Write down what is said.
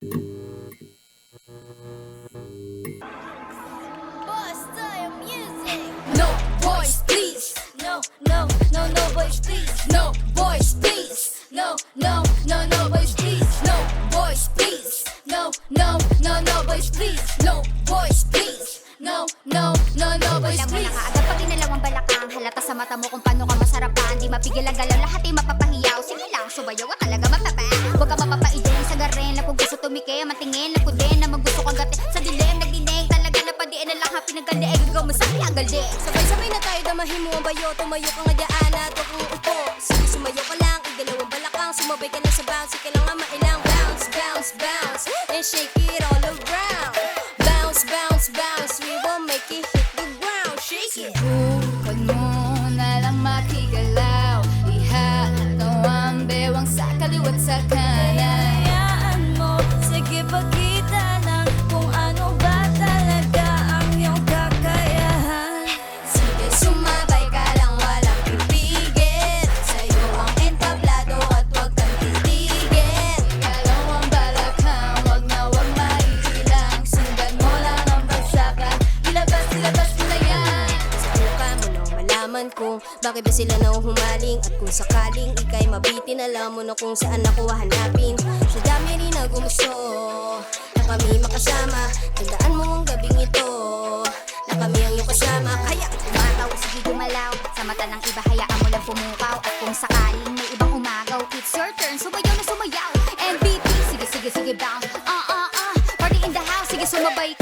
No boys, please. No, no, no, no boys, please. No boys, please. No, no, no, no boys, please. No boys, please. No, no, no, no boys, please. No boys, please. No, no, no, no boys, Alam mo please. na kaagad pag dinalawang balakang. Halata sa mata mo kung paano ka masarapan. Di mapigil ang galaw, lahat ay mapapahiyaw. Sige lang, subayaw ka talaga mapapa. Huwag ka mapapaidin sa garin. Na kung gusto tumike, matingin na din na magusto kang gatin. Sa dilim, nagdinig talaga na padiin na lang happy ng ganda. Ikaw masari ang gali. Sabay-sabay na tayo damahin mo ang bayo. Tumayo ka nga dyan at huwag kang upo. Sige, sumayo ka lang, igalawang balakang. Sumabay ka na sa bounce, ika lang nga mailang. Bounce, bounce, bounce, and shake it all around. Bounce, bounce, bounce, we will make it hit the ground. Shake it. Huwag mo na lang makigalaw. Ihataw ang bewang sa kaliwat sa kanan. Hayaan mo, sige pagkita lang kung ano ba talaga ang iyong kakayahan. Sige, sumabay ka lang, walang pipigil. Sa'yo ang entablado at huwag kang titigil. Dalawang balakang, wag na wag maiilang. Sundan mo lang ang bagsakan. Ilabas mo na yan. Subukan mo nang malaman kung bakit ba sila nahuhumaling. At kung sakaling ika'y mabitin, alam mo na kung saan ako hanapin. Sa dami rin na gumusto na kami makasama. Tandaan mo ang gabing ito na kami ang iyong kasama. Kaya Tumataw, sige gumalaw. Sa mata ng iba, hayaan mo lang pumukaw. At kung sakaling may ibang umagaw, it's your turn, sumayaw na sumayaw. MVP, sige, sige, sige, bounce. Party in the house, sige sumabay